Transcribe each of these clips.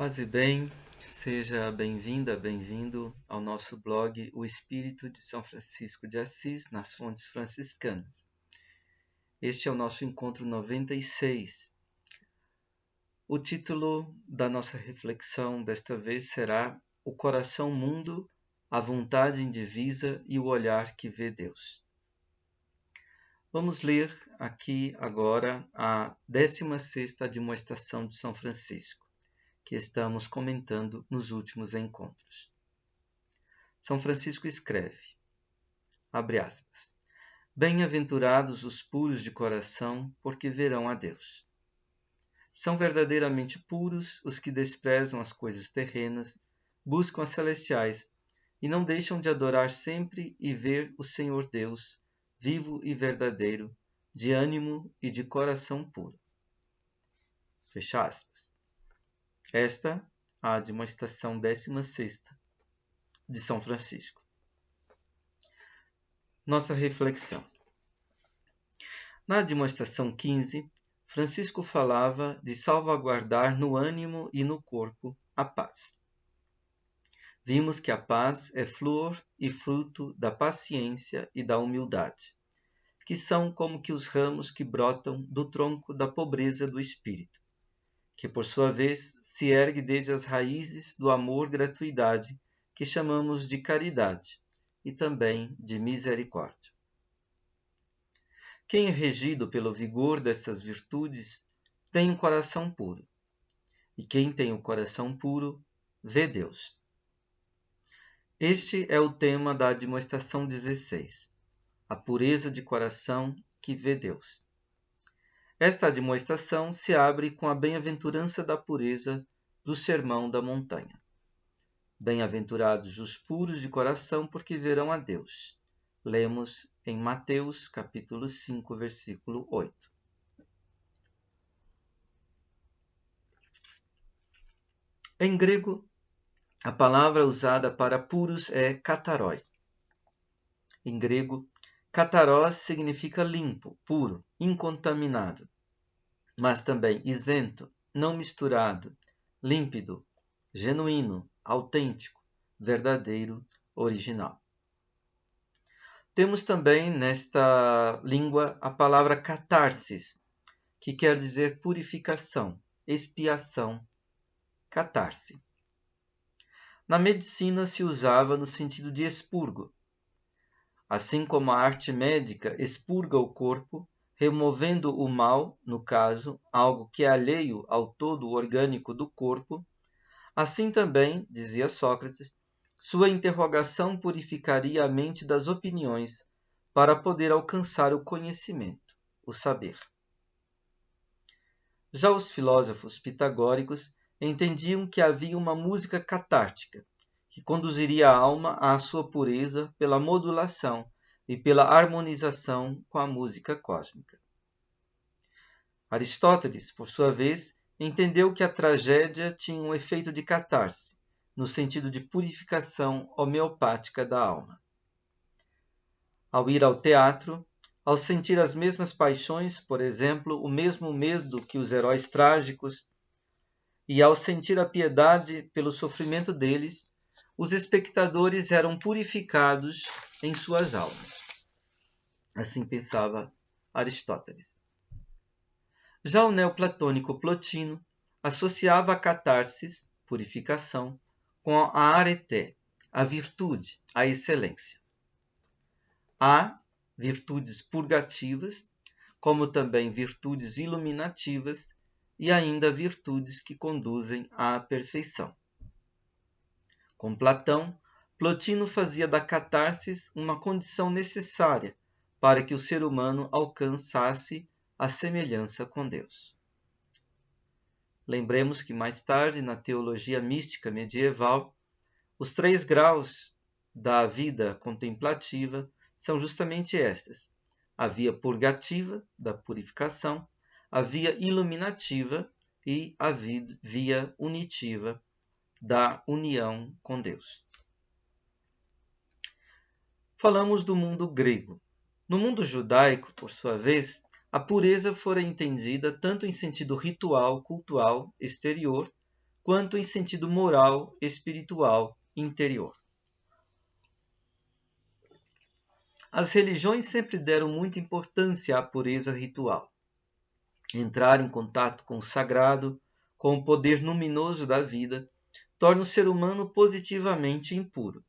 Paz e bem, seja bem-vinda, bem-vindo ao nosso blog O Espírito de São Francisco de Assis nas Fontes Franciscanas. Este é o nosso encontro 96. O título da nossa reflexão desta vez será O Coração Mundo, a Vontade Indivisa e o Olhar que Vê Deus. Vamos ler aqui agora a 16ª Admoestação de São Francisco, que estamos comentando nos últimos encontros. São Francisco escreve, abre aspas, Bem-aventurados os puros de coração, porque verão a Deus. São verdadeiramente puros os que desprezam as coisas terrenas, buscam as celestiais e não deixam de adorar sempre e ver o Senhor Deus, vivo e verdadeiro, de ânimo e de coração puro. Fecha aspas. Esta a admoestação 16ª de São Francisco. Nossa reflexão. Na admoestação 15, Francisco falava de salvaguardar no ânimo e no corpo a paz. Vimos que a paz é flor e fruto da paciência e da humildade, que são como que os ramos que brotam do tronco da pobreza do espírito, que por sua vez se ergue desde as raízes do amor-gratuidade, que chamamos de caridade, e também de misericórdia. Quem é regido pelo vigor dessas virtudes tem um coração puro, e quem tem o coração puro vê Deus. Este é o tema da admoestação 16, a pureza de coração que vê Deus. Esta admoestação se abre com a bem-aventurança da pureza do Sermão da Montanha. Bem-aventurados os puros de coração, porque verão a Deus. Lemos em Mateus, capítulo 5, versículo 8. Em grego, a palavra usada para puros é kataroi. Em grego, kataros significa limpo, puro, incontaminado, mas também isento, não misturado, límpido, genuíno, autêntico, verdadeiro, original. Temos também nesta língua a palavra catarsis, que quer dizer purificação, expiação, catarse. Na medicina se usava no sentido de expurgo. Assim como a arte médica expurga o corpo, removendo o mal, no caso, algo que é alheio ao todo orgânico do corpo, assim também, dizia Sócrates, sua interrogação purificaria a mente das opiniões para poder alcançar o conhecimento, o saber. Já os filósofos pitagóricos entendiam que havia uma música catártica, que conduziria a alma à sua pureza pela modulação e pela harmonização com a música cósmica. Aristóteles, por sua vez, entendeu que a tragédia tinha um efeito de catarse, no sentido de purificação homeopática da alma. Ao ir ao teatro, ao sentir as mesmas paixões, por exemplo, o mesmo medo que os heróis trágicos, e ao sentir a piedade pelo sofrimento deles, os espectadores eram purificados em suas almas. Assim pensava Aristóteles. Já o neoplatônico Plotino associava a catarsis, purificação, com a areté, a virtude, a excelência. Há virtudes purgativas, como também virtudes iluminativas e ainda virtudes que conduzem à perfeição. Com Platão, Plotino fazia da catarsis uma condição necessária para que o ser humano alcançasse a semelhança com Deus. Lembremos que mais tarde, na teologia mística medieval, os 3 graus da vida contemplativa são justamente estas: a via purgativa, da purificação, a via iluminativa e a via unitiva, da união com Deus. Falamos do mundo grego. No mundo judaico, por sua vez, a pureza fora entendida tanto em sentido ritual, cultual, exterior, quanto em sentido moral, espiritual, interior. As religiões sempre deram muita importância à pureza ritual. Entrar em contato com o sagrado, com o poder luminoso da vida, torna o ser humano positivamente impuro.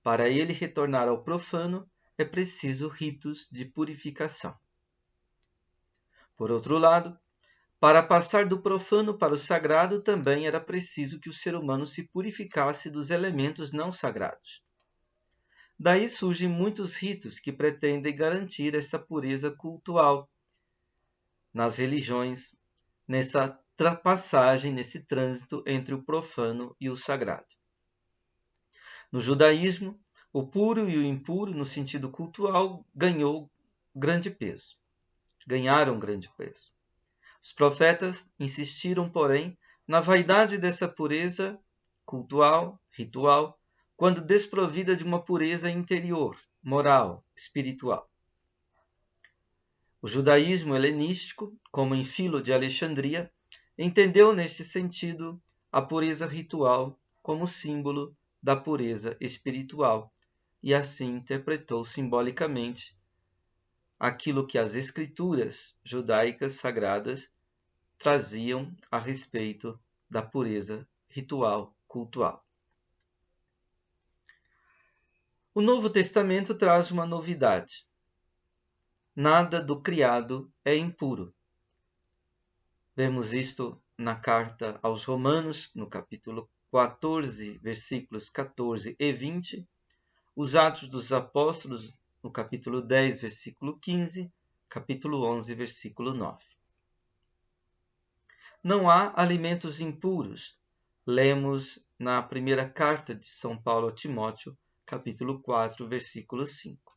Para ele retornar ao profano, é preciso ritos de purificação. Por outro lado, para passar do profano para o sagrado, também era preciso que o ser humano se purificasse dos elementos não sagrados. Daí surgem muitos ritos que pretendem garantir essa pureza cultual nas religiões, nessa passagem, nesse trânsito entre o profano e o sagrado. No judaísmo, o puro e o impuro, no sentido cultural, ganharam grande peso. Os profetas insistiram, porém, na vaidade dessa pureza cultual, ritual, quando desprovida de uma pureza interior, moral, espiritual. O judaísmo helenístico, como em Filo de Alexandria, entendeu neste sentido a pureza ritual como símbolo da pureza espiritual e assim interpretou simbolicamente aquilo que as escrituras judaicas sagradas traziam a respeito da pureza ritual cultual. O Novo Testamento traz uma novidade. Nada do criado é impuro. Vemos isto na carta aos Romanos, no capítulo 14, versículos 14 e 20, os Atos dos Apóstolos, no capítulo 10, versículo 15, capítulo 11, versículo 9. Não há alimentos impuros. Lemos na primeira carta de São Paulo a Timóteo, capítulo 4, versículo 5.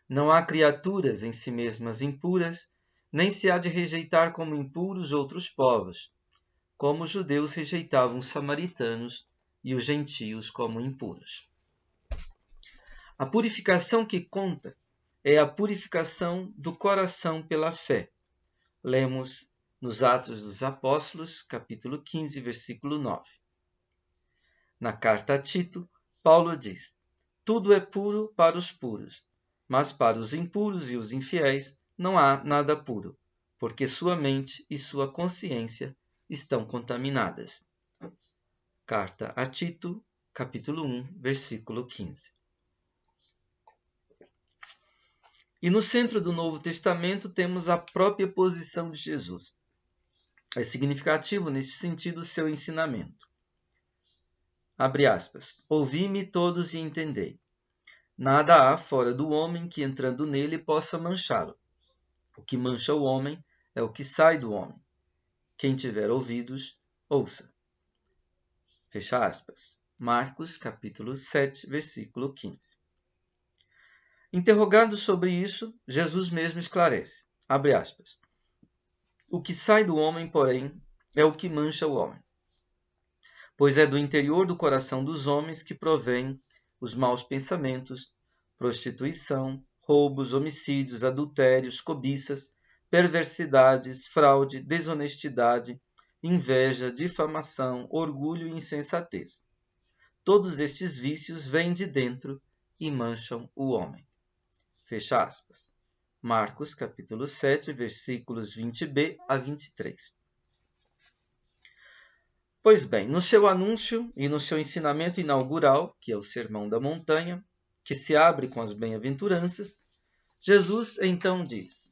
Não há criaturas em si mesmas impuras, nem se há de rejeitar como impuros outros povos, como os judeus rejeitavam os samaritanos e os gentios como impuros. A purificação que conta é a purificação do coração pela fé. Lemos nos Atos dos Apóstolos, capítulo 15, versículo 9. Na carta a Tito, Paulo diz: tudo é puro para os puros, mas para os impuros e os infiéis não há nada puro, porque sua mente e sua consciência estão contaminadas. Carta a Tito, capítulo 1, versículo 15. E no centro do Novo Testamento temos a própria posição de Jesus. É significativo nesse sentido o seu ensinamento. Abre aspas. Ouvi-me todos e entendei. Nada há fora do homem que entrando nele possa manchá-lo. O que mancha o homem é o que sai do homem. Quem tiver ouvidos, ouça. Fecha aspas. Marcos, capítulo 7, versículo 15. Interrogado sobre isso, Jesus mesmo esclarece. Abre aspas. O que sai do homem, porém, é o que mancha o homem. Pois é do interior do coração dos homens que provém os maus pensamentos, prostituição, roubos, homicídios, adultérios, cobiças, perversidades, fraude, desonestidade, inveja, difamação, orgulho e insensatez. Todos estes vícios vêm de dentro e mancham o homem. Fecha aspas. Marcos, capítulo 7, versículos 20b a 23. Pois bem, no seu anúncio e no seu ensinamento inaugural, que é o Sermão da Montanha, que se abre com as bem-aventuranças, Jesus então diz: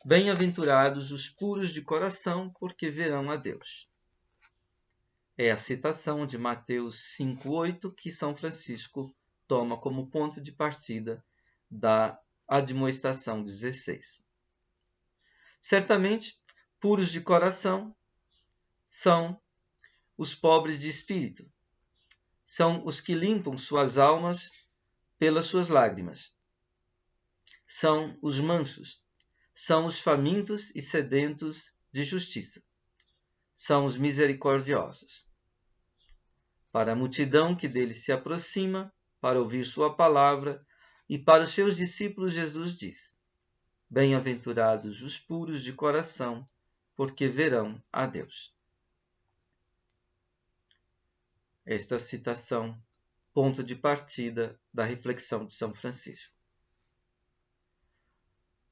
bem-aventurados os puros de coração, porque verão a Deus. É a citação de Mateus 5,8 que São Francisco toma como ponto de partida da Admoestação 16. Certamente, puros de coração são os pobres de espírito. São os que limpam suas almas pelas suas lágrimas. São os mansos. São os famintos e sedentos de justiça. São os misericordiosos. Para a multidão que dele se aproxima, para ouvir sua palavra, e para os seus discípulos Jesus diz: bem-aventurados os puros de coração, porque verão a Deus. esta citação, ponto de partida da reflexão de São Francisco.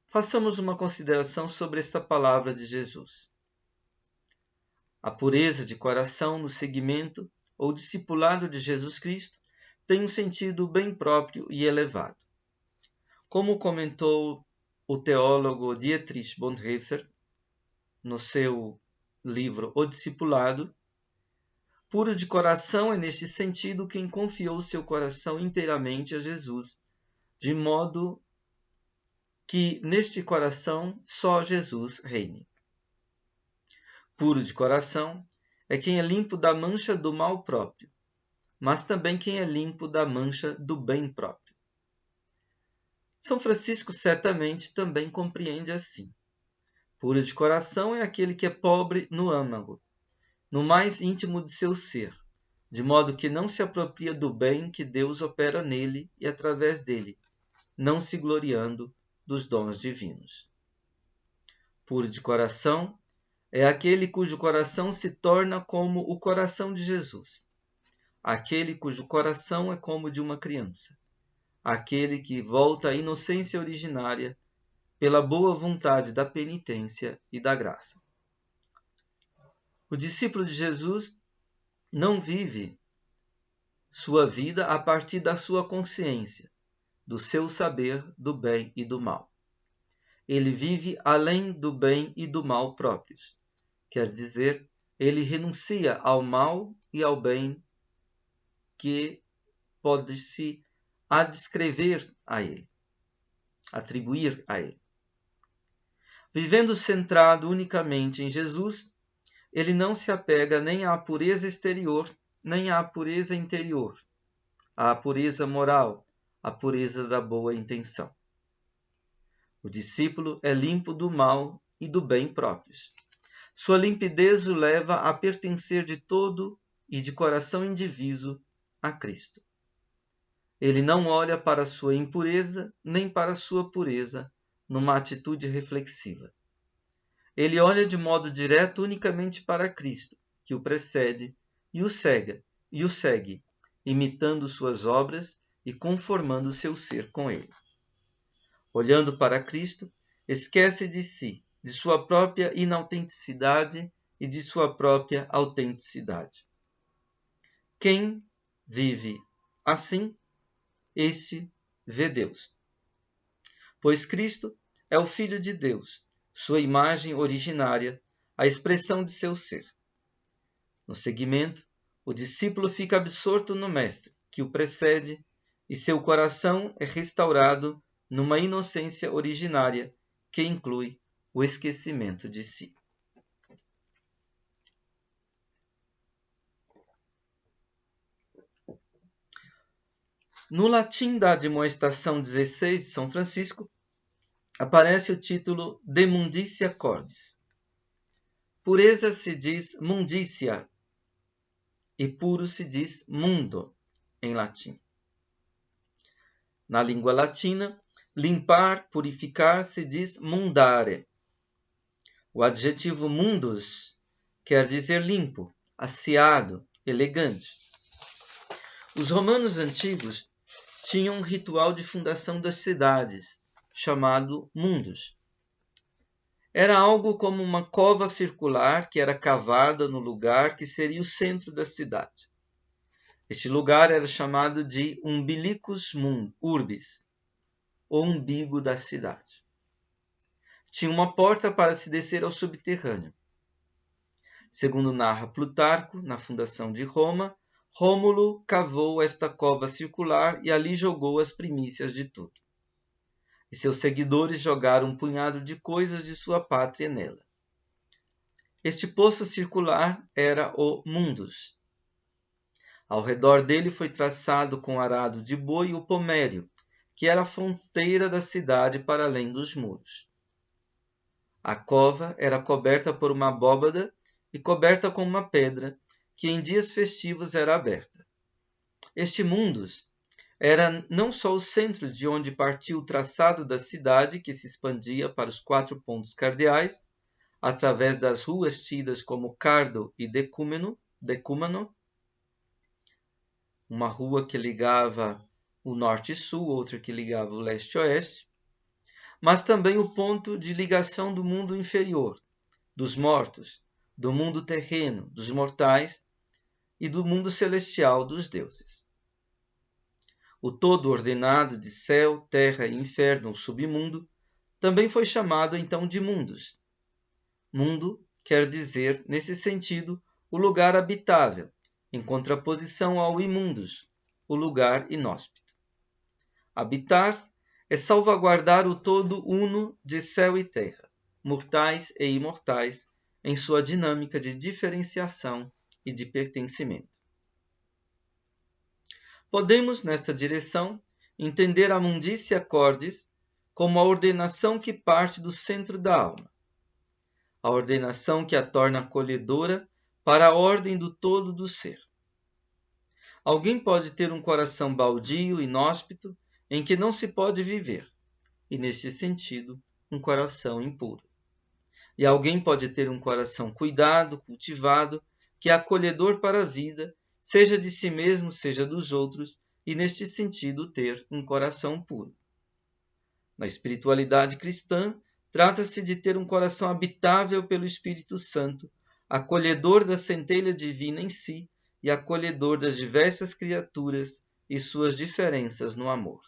Façamos uma consideração sobre esta palavra de Jesus. A pureza de coração no seguimento ou discipulado de Jesus Cristo tem um sentido bem próprio e elevado. Como comentou o teólogo Dietrich Bonhoeffer no seu livro O Discipulado, puro de coração é neste sentido quem confiou seu coração inteiramente a Jesus, de modo que neste coração só Jesus reine. Puro de coração é quem é limpo da mancha do mal próprio, mas também quem é limpo da mancha do bem próprio. São Francisco certamente também compreende assim. Puro de coração é aquele que é pobre no âmago, no mais íntimo de seu ser, de modo que não se apropria do bem que Deus opera nele e através dele, não se gloriando dos dons divinos. Puro de coração é aquele cujo coração se torna como o coração de Jesus, aquele cujo coração é como de uma criança, aquele que volta à inocência originária pela boa vontade da penitência e da graça. O discípulo de Jesus não vive sua vida a partir da sua consciência, do seu saber do bem e do mal. Ele vive além do bem e do mal próprios. Quer dizer, ele renuncia ao mal e ao bem que pode-se adscrever a ele, atribuir a ele. Vivendo centrado unicamente em Jesus, ele não se apega nem à pureza exterior, nem à pureza interior, à pureza moral, à pureza da boa intenção. O discípulo é limpo do mal e do bem próprios. Sua limpidez o leva a pertencer de todo e de coração indiviso a Cristo. Ele não olha para sua impureza nem para sua pureza numa atitude reflexiva. Ele olha de modo direto unicamente para Cristo, que o precede e o segue, imitando suas obras e conformando seu ser com ele. Olhando para Cristo, esquece de si, de sua própria inautenticidade e de sua própria autenticidade. Quem vive assim, este vê Deus. Pois Cristo é o Filho de Deus, sua imagem originária, a expressão de seu ser. No seguimento, o discípulo fica absorto no Mestre, que o precede, e seu coração é restaurado numa inocência originária que inclui o esquecimento de si. No latim da Admoestação 16 de São Francisco, aparece o título De Mundicia Cordis. Pureza se diz mundicia e puro se diz mundo em latim. Na língua latina, limpar, purificar se diz mundare. O adjetivo mundus quer dizer limpo, asseado, elegante. Os romanos antigos tinham um ritual de fundação das cidades, chamado mundus. Era algo como uma cova circular que era cavada no lugar que seria o centro da cidade. Este lugar era chamado de umbilicus urbis, o umbigo da cidade. Tinha uma porta para se descer ao subterrâneo. Segundo narra Plutarco, na fundação de Roma, Rômulo cavou esta cova circular e ali jogou as primícias de tudo. E seus seguidores jogaram um punhado de coisas de sua pátria nela. Este poço circular era o mundus. Ao redor dele foi traçado com arado de boi o pomério, que era a fronteira da cidade para além dos muros. A cova era coberta por uma abóbada e coberta com uma pedra, que em dias festivos era aberta. Este mundus era não só o centro de onde partia o traçado da cidade, que se expandia para os 4 pontos cardeais, através das ruas tidas como Cardo e Decúmano, uma rua que ligava o norte e sul, outra que ligava o leste e oeste, mas também o ponto de ligação do mundo inferior, dos mortos, do mundo terreno, dos mortais, e do mundo celestial dos deuses. O todo ordenado de céu, terra e inferno ou submundo também foi chamado então de mundos. Mundo quer dizer, nesse sentido, o lugar habitável, em contraposição ao imundus, o lugar inóspito. Habitar é salvaguardar o todo uno de céu e terra, mortais e imortais, em sua dinâmica de diferenciação e de pertencimento. Podemos, nesta direção, entender a mundícia cordis como a ordenação que parte do centro da alma, a ordenação que a torna acolhedora para a ordem do todo do ser. Alguém pode ter um coração baldio, inóspito, em que não se pode viver, e, neste sentido, um coração impuro. E alguém pode ter um coração cuidado, cultivado, que é acolhedor para a vida, seja de si mesmo, seja dos outros, e, neste sentido, ter um coração puro. Na espiritualidade cristã, trata-se de ter um coração habitável pelo Espírito Santo, acolhedor da centelha divina em si e acolhedor das diversas criaturas e suas diferenças no amor.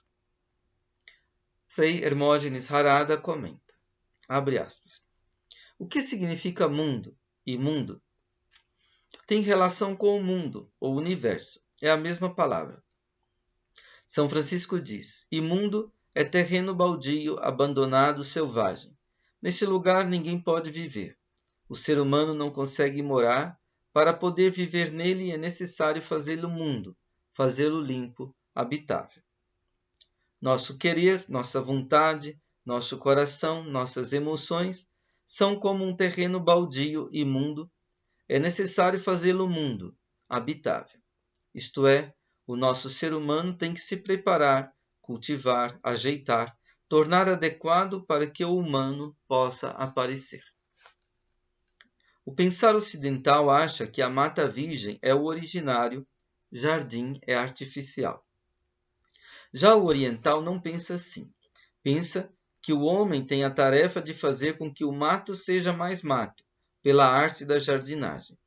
Frei Hermógenes Harada comenta, abre aspas, o que significa mundo e mundo? Tem relação com o mundo, ou universo, é a mesma palavra. São Francisco diz, imundo é terreno baldio, abandonado, selvagem. Nesse lugar ninguém pode viver. O ser humano não consegue morar. Para poder viver nele é necessário fazê-lo mundo, fazê-lo limpo, habitável. Nosso querer, nossa vontade, nosso coração, nossas emoções são como um terreno baldio, imundo. É necessário fazê-lo mundo, habitável. Isto é, o nosso ser humano tem que se preparar, cultivar, ajeitar, tornar adequado para que o humano possa aparecer. O pensar ocidental acha que a mata virgem é o originário, jardim é artificial. Já o oriental não pensa assim. Pensa que o homem tem a tarefa de fazer com que o mato seja mais mato, pela arte da jardinagem.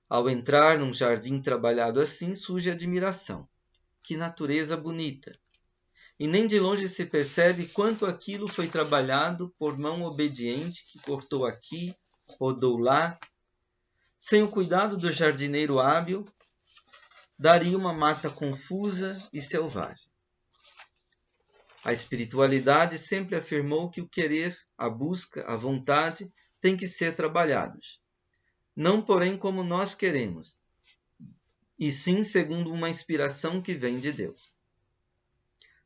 Ao entrar num jardim trabalhado assim, surge admiração. Que natureza bonita! E nem de longe se percebe quanto aquilo foi trabalhado por mão obediente que cortou aqui, podou lá. Sem o cuidado do jardineiro hábil, daria uma mata confusa e selvagem. A espiritualidade sempre afirmou que o querer, a busca, a vontade têm que ser trabalhados. Não, porém, como nós queremos, e sim segundo uma inspiração que vem de Deus.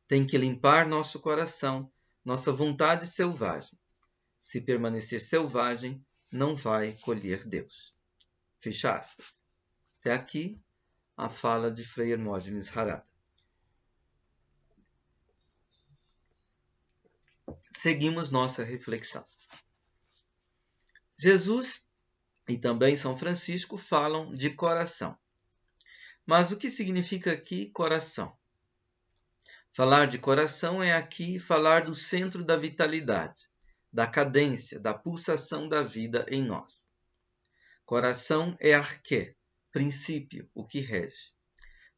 Tem que limpar nosso coração, nossa vontade selvagem. Se permanecer selvagem, não vai colher Deus. Fecha aspas. Até aqui a fala de Frei Hermógenes Harada. Seguimos nossa reflexão. Jesus e também São Francisco falam de coração. Mas o que significa aqui coração? Falar de coração é aqui falar do centro da vitalidade, da cadência, da pulsação da vida em nós. Coração é arqué, princípio, o que rege.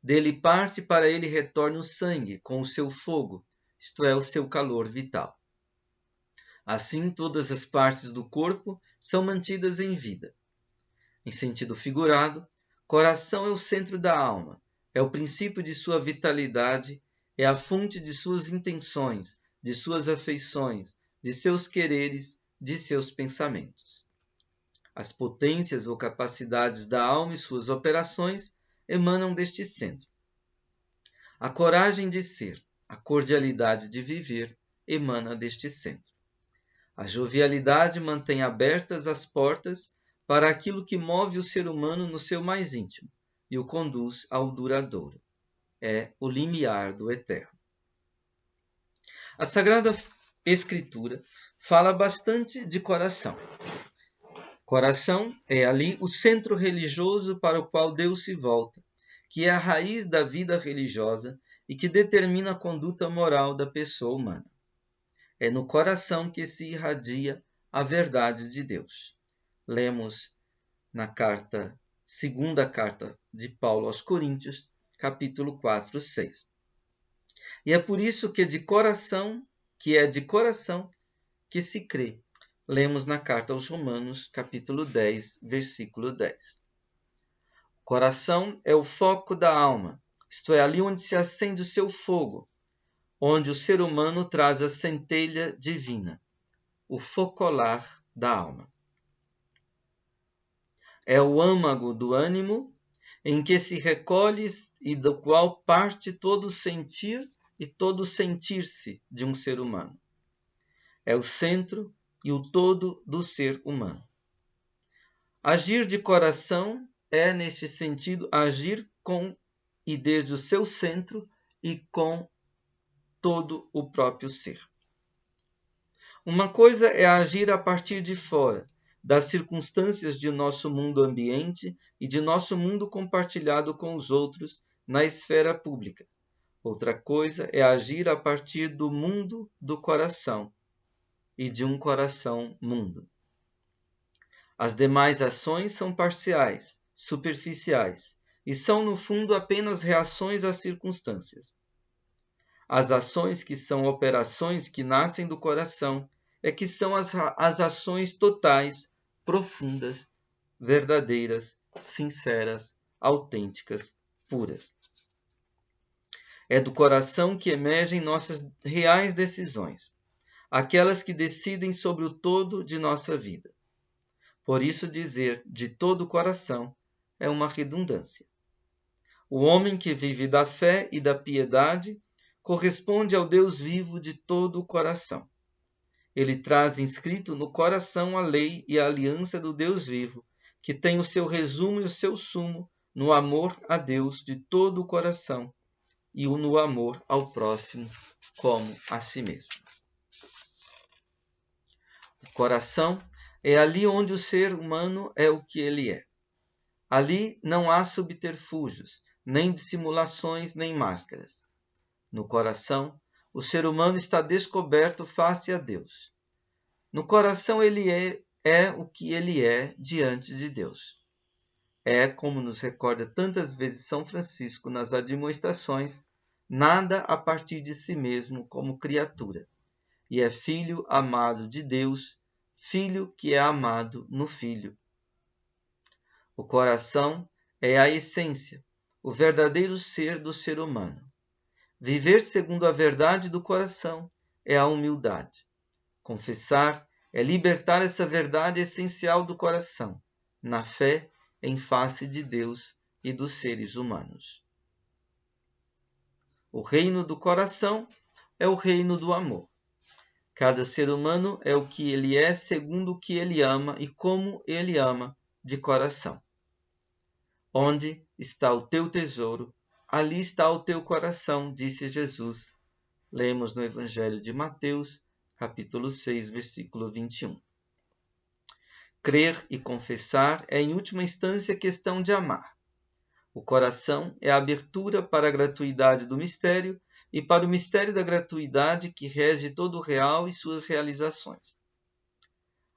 Dele parte para ele retorna o sangue com o seu fogo, isto é, o seu calor vital. Assim, todas as partes do corpo são mantidas em vida. Em sentido figurado, coração é o centro da alma, é o princípio de sua vitalidade, é a fonte de suas intenções, de suas afeições, de seus quereres, de seus pensamentos. As potências ou capacidades da alma e suas operações emanam deste centro. A coragem de ser, a cordialidade de viver, emana deste centro. A jovialidade mantém abertas as portas para aquilo que move o ser humano no seu mais íntimo e o conduz ao duradouro. É o limiar do eterno. A Sagrada Escritura fala bastante de coração. Coração é ali o centro religioso para o qual Deus se volta, que é a raiz da vida religiosa e que determina a conduta moral da pessoa humana. É no coração que se irradia a verdade de Deus. Lemos na segunda carta de Paulo aos Coríntios, capítulo 4, 6. E é por isso que é de coração que se crê. Lemos na carta aos Romanos, capítulo 10, versículo 10. O coração é o foco da alma, isto é, ali onde se acende o seu fogo, onde o ser humano traz a centelha divina, o focolar da alma. É o âmago do ânimo em que se recolhe e do qual parte todo o sentir e todo o sentir-se de um ser humano. É o centro e o todo do ser humano. Agir de coração é, neste sentido, agir com e desde o seu centro e com todo o próprio ser. Uma coisa é agir a partir de fora, das circunstâncias de nosso mundo ambiente e de nosso mundo compartilhado com os outros na esfera pública. Outra coisa é agir a partir do mundo do coração e de um coração-mundo. As demais ações são parciais, superficiais, e são, no fundo, apenas reações às circunstâncias. As ações que são operações que nascem do coração é que são as ações totais, profundas, verdadeiras, sinceras, autênticas, puras. É do coração que emergem nossas reais decisões, aquelas que decidem sobre o todo de nossa vida. Por isso dizer de todo o coração é uma redundância. O homem que vive da fé e da piedade corresponde ao Deus vivo de todo o coração. Ele traz inscrito no coração a lei e a aliança do Deus vivo, que tem o seu resumo e o seu sumo no amor a Deus de todo o coração e no amor ao próximo como a si mesmo. O coração é ali onde o ser humano é o que ele é. Ali não há subterfúgios, nem dissimulações, nem máscaras. No coração, o ser humano está descoberto face a Deus. No coração ele é o que ele é diante de Deus. É, como nos recorda tantas vezes São Francisco nas admoestações, nada a partir de si mesmo como criatura, e é filho amado de Deus, filho que é amado no Filho. O coração é a essência, o verdadeiro ser do ser humano. Viver segundo a verdade do coração é a humildade. Confessar é libertar essa verdade essencial do coração, na fé em face de Deus e dos seres humanos. O reino do coração é o reino do amor. Cada ser humano é o que ele é segundo o que ele ama e como ele ama de coração. Onde está o teu tesouro, ali está o teu coração, disse Jesus. Lemos no Evangelho de Mateus, capítulo 6, versículo 21. Crer e confessar é, em última instância, questão de amar. O coração é a abertura para a gratuidade do mistério e para o mistério da gratuidade que rege todo o real e suas realizações.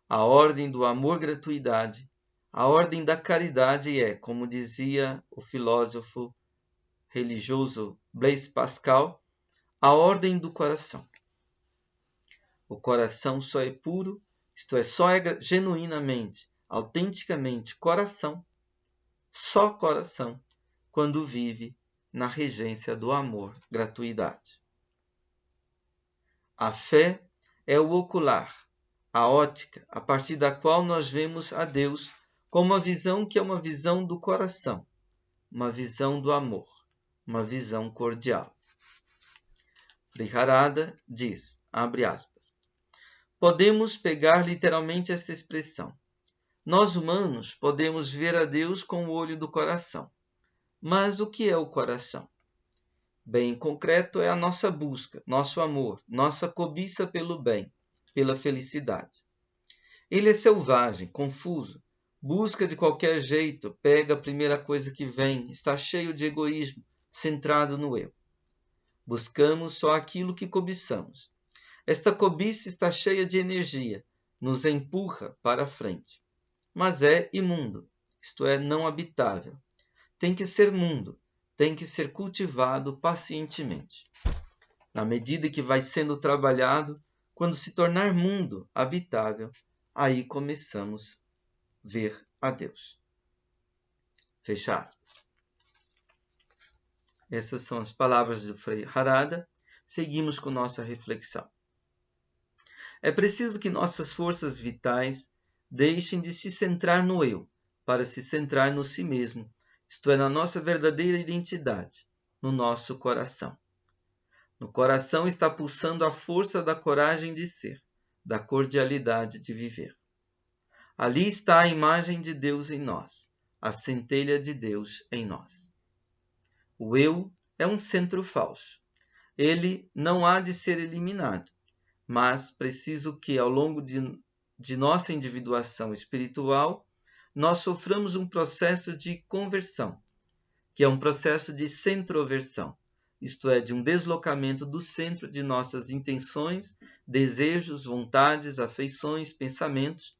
A ordem do amor-gratuidade, a ordem da caridade é, como dizia o filósofo religioso Blaise Pascal, a ordem do coração. O coração só é puro, isto é, só é genuinamente, autenticamente coração, só coração, quando vive na regência do amor, gratuidade. A fé é o ocular, a ótica, a partir da qual nós vemos a Deus como uma visão que é uma visão do coração, uma visão do amor, uma visão cordial. Frei Harada diz, abre aspas, podemos pegar literalmente esta expressão. Nós humanos podemos ver a Deus com o olho do coração. Mas o que é o coração? Bem, em concreto, é a nossa busca, nosso amor, nossa cobiça pelo bem, pela felicidade. Ele é selvagem, confuso, busca de qualquer jeito, pega a primeira coisa que vem, está cheio de egoísmo, centrado no eu. Buscamos só aquilo que cobiçamos. Esta cobiça está cheia de energia, nos empurra para a frente. Mas é imundo, isto é, não habitável. Tem que ser mundo, tem que ser cultivado pacientemente. Na medida que vai sendo trabalhado, quando se tornar mundo, habitável, aí começamos a ver a Deus. Fecha aspas. Essas são as palavras do Frei Harada. Seguimos com nossa reflexão. É preciso que nossas forças vitais deixem de se centrar no eu, para se centrar no si mesmo, isto é, na nossa verdadeira identidade, no nosso coração. No coração está pulsando a força da coragem de ser, da cordialidade de viver. Ali está a imagem de Deus em nós, a centelha de Deus em nós. O eu é um centro falso. Ele não há de ser eliminado, mas preciso que, ao longo de nossa individuação espiritual, nós soframos um processo de conversão, que é um processo de centroversão, isto é, de um deslocamento do centro de nossas intenções, desejos, vontades, afeições, pensamentos,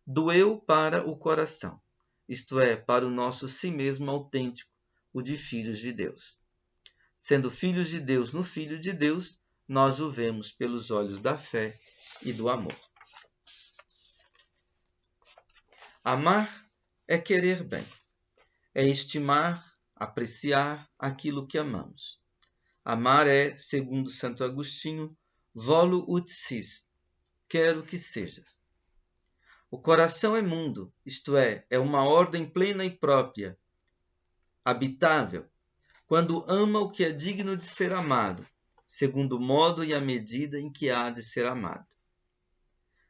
do eu para o coração, isto é, para o nosso si mesmo autêntico, o de filhos de Deus. Sendo filhos de Deus no Filho de Deus, nós o vemos pelos olhos da fé e do amor. Amar é querer bem, é estimar, apreciar aquilo que amamos. Amar é, segundo Santo Agostinho, volo ut sis, quero que sejas. O coração é mundo, isto é uma ordem plena e própria, habitável, quando ama o que é digno de ser amado, segundo o modo e a medida em que há de ser amado.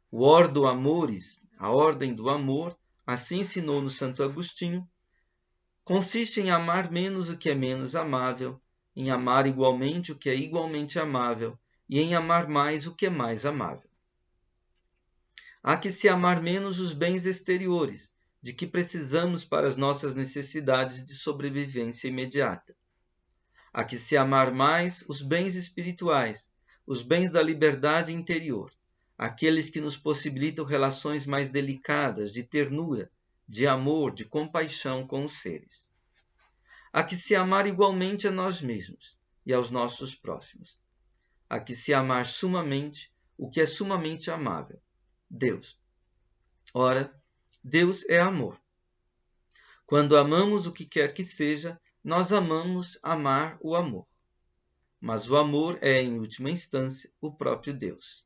O ordo amoris, a ordem do amor, assim ensinou no Santo Agostinho, consiste em amar menos o que é menos amável, em amar igualmente o que é igualmente amável e em amar mais o que é mais amável. Há que se amar menos os bens exteriores, de que precisamos para as nossas necessidades de sobrevivência imediata. Há que se amar mais os bens espirituais, os bens da liberdade interior, aqueles que nos possibilitam relações mais delicadas, de ternura, de amor, de compaixão com os seres. Há que se amar igualmente a nós mesmos e aos nossos próximos. Há que se amar sumamente o que é sumamente amável, Deus. Ora, Deus é amor. Quando amamos o que quer que seja, nós amamos amar o amor. Mas o amor é, em última instância, o próprio Deus.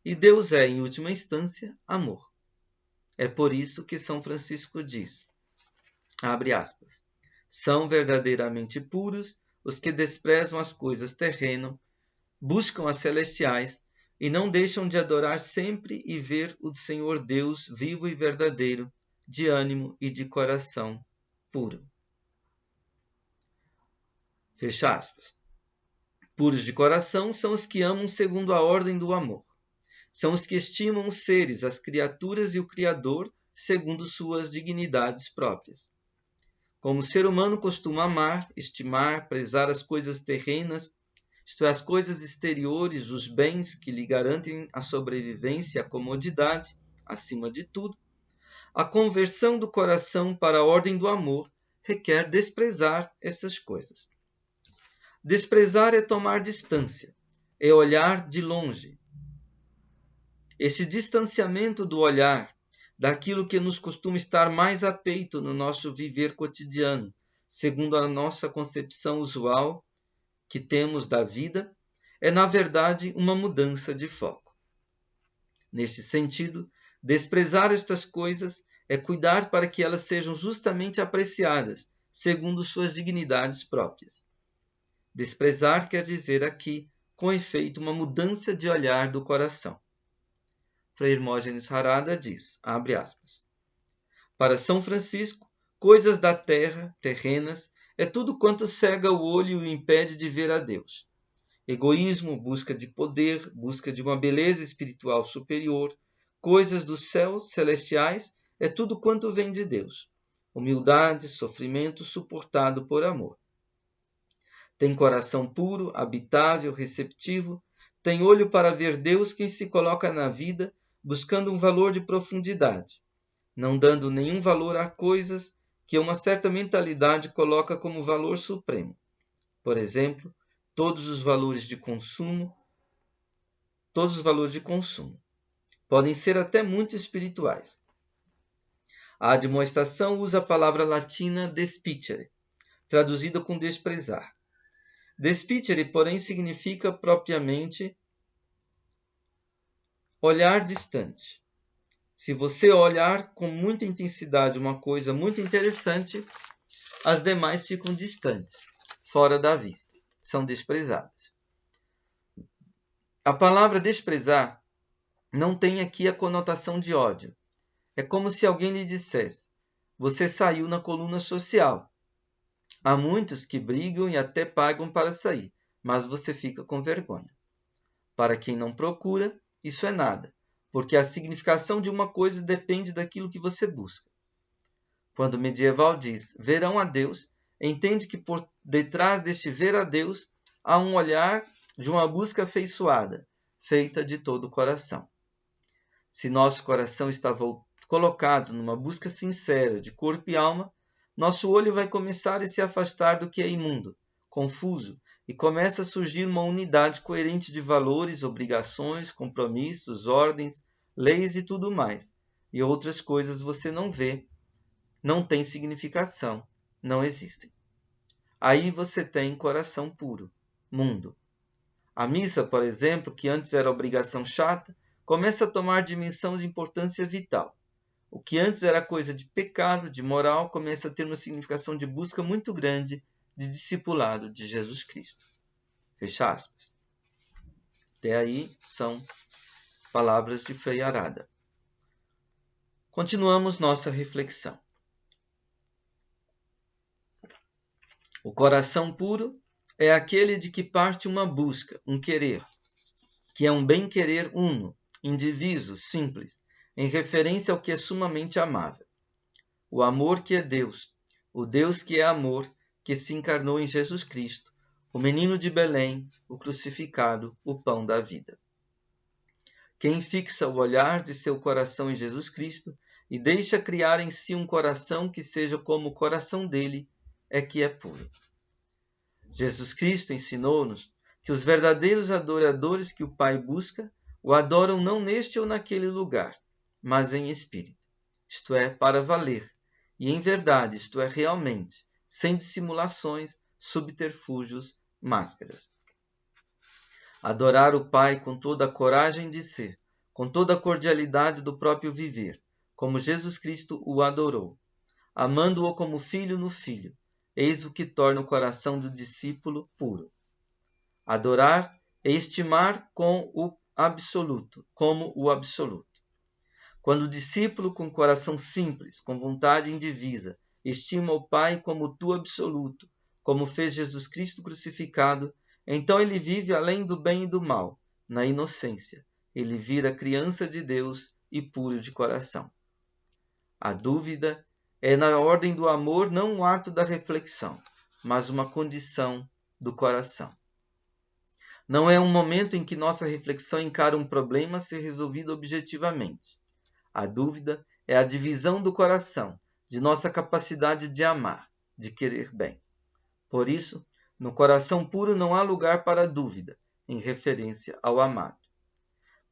E Deus é, em última instância, amor. É por isso que São Francisco diz, abre aspas, são verdadeiramente puros os que desprezam as coisas terrenas, buscam as celestiais e não deixam de adorar sempre e ver o Senhor Deus vivo e verdadeiro, de ânimo e de coração puro. Fecha aspas. Puros de coração são os que amam segundo a ordem do amor. São os que estimam os seres, as criaturas e o Criador segundo suas dignidades próprias. Como o ser humano costuma amar, estimar, prezar as coisas terrenas, isto é, as coisas exteriores, os bens que lhe garantem a sobrevivência e a comodidade, acima de tudo, a conversão do coração para a ordem do amor requer desprezar essas coisas. Desprezar é tomar distância, é olhar de longe. Esse distanciamento do olhar, daquilo que nos costuma estar mais a peito no nosso viver cotidiano, segundo a nossa concepção usual que temos da vida, é, na verdade, uma mudança de foco. Neste sentido, desprezar estas coisas é cuidar para que elas sejam justamente apreciadas, segundo suas dignidades próprias. Desprezar quer dizer aqui, com efeito, uma mudança de olhar do coração. Frei Hermógenes Harada diz, abre aspas, para São Francisco, coisas da terra, terrenas, é tudo quanto cega o olho e o impede de ver a Deus. Egoísmo, busca de poder, busca de uma beleza espiritual superior, coisas dos céus celestiais é tudo quanto vem de Deus. Humildade, sofrimento suportado por amor. Tem coração puro, habitável, receptivo, tem olho para ver Deus quem se coloca na vida, buscando um valor de profundidade, não dando nenhum valor a coisas que uma certa mentalidade coloca como valor supremo. Por exemplo, todos os valores de consumo podem ser até muito espirituais. A admoestação usa a palavra latina despicere, traduzida com desprezar. Despicere, porém, significa propriamente olhar distante. Se você olhar com muita intensidade uma coisa muito interessante, as demais ficam distantes, fora da vista, são desprezadas. A palavra desprezar não tem aqui a conotação de ódio. É como se alguém lhe dissesse: você saiu na coluna social. Há muitos que brigam e até pagam para sair, mas você fica com vergonha. Para quem não procura, isso é nada, porque a significação de uma coisa depende daquilo que você busca. Quando o medieval diz verão a Deus, entende que por detrás deste ver a Deus há um olhar de uma busca afeiçoada, feita de todo o coração. Se nosso coração está colocado numa busca sincera de corpo e alma, nosso olho vai começar a se afastar do que é imundo, confuso, e começa a surgir uma unidade coerente de valores, obrigações, compromissos, ordens, leis e tudo mais. E outras coisas você não vê, não tem significação, não existem. Aí você tem coração puro, mundo. A missa, por exemplo, que antes era obrigação chata, começa a tomar dimensão de importância vital. O que antes era coisa de pecado, de moral, começa a ter uma significação de busca muito grande de discipulado de Jesus Cristo. Fecha aspas. Até aí são palavras de Frei Arada. Continuamos nossa reflexão. O coração puro é aquele de que parte uma busca, um querer, que é um bem-querer uno, indiviso, simples, em referência ao que é sumamente amável. O amor que é Deus, o Deus que é amor, que se encarnou em Jesus Cristo, o menino de Belém, o crucificado, o pão da vida. Quem fixa o olhar de seu coração em Jesus Cristo e deixa criar em si um coração que seja como o coração dele, é que é puro. Jesus Cristo ensinou-nos que os verdadeiros adoradores que o Pai busca o adoram não neste ou naquele lugar, mas em espírito, isto é, para valer, e em verdade, isto é, realmente, sem dissimulações, subterfúgios, máscaras. Adorar o Pai com toda a coragem de ser, com toda a cordialidade do próprio viver, como Jesus Cristo o adorou, amando-o como filho no filho, eis o que torna o coração do discípulo puro. Adorar é estimar como o absoluto. Quando o discípulo, com coração simples, com vontade indivisa, estima o Pai como tu absoluto, como fez Jesus Cristo crucificado, então ele vive além do bem e do mal, na inocência. Ele vira criança de Deus e puro de coração. A dúvida é na ordem do amor, não um ato da reflexão, mas uma condição do coração. Não é um momento em que nossa reflexão encara um problema a ser resolvido objetivamente. A dúvida é a divisão do coração, de nossa capacidade de amar, de querer bem. Por isso, no coração puro não há lugar para a dúvida, em referência ao amado.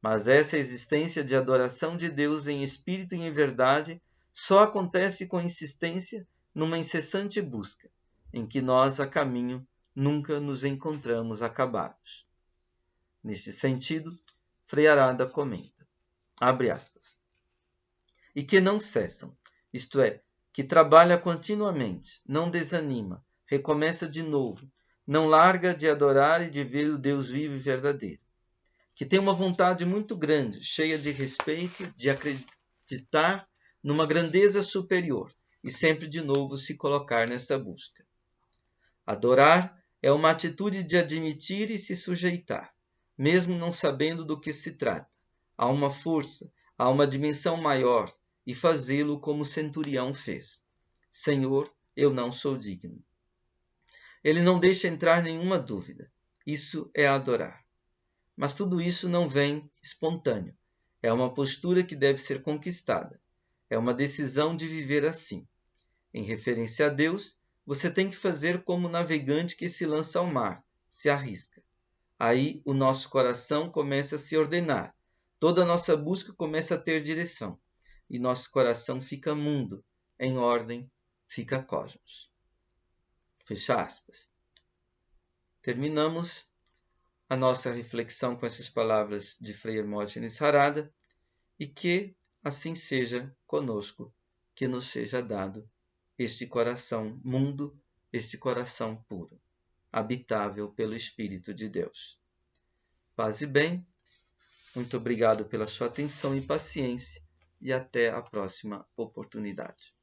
Mas essa existência de adoração de Deus em espírito e em verdade só acontece com insistência numa incessante busca, em que nós, a caminho, nunca nos encontramos acabados. Nesse sentido, Frei Arada comenta, abre aspas, e que não cessam, isto é, que trabalha continuamente, não desanima, recomeça de novo, não larga de adorar e de ver o Deus vivo e verdadeiro, que tem uma vontade muito grande, cheia de respeito, de acreditar numa grandeza superior e sempre de novo se colocar nessa busca. Adorar é uma atitude de admitir e se sujeitar, mesmo não sabendo do que se trata. Há uma força, há uma dimensão maior, e fazê-lo como o centurião fez. Senhor, eu não sou digno. Ele não deixa entrar nenhuma dúvida. Isso é adorar. Mas tudo isso não vem espontâneo. É uma postura que deve ser conquistada. É uma decisão de viver assim. Em referência a Deus, você tem que fazer como o navegante que se lança ao mar, se arrisca. Aí o nosso coração começa a se ordenar. Toda a nossa busca começa a ter direção. E nosso coração fica mundo. Em ordem, fica cosmos. Fecha aspas. Terminamos a nossa reflexão com essas palavras de Frei Hermógenes Harada, e que assim seja conosco, que nos seja dado este coração mundo, este coração puro, habitável pelo Espírito de Deus. Paz e bem, muito obrigado pela sua atenção e paciência, e até a próxima oportunidade.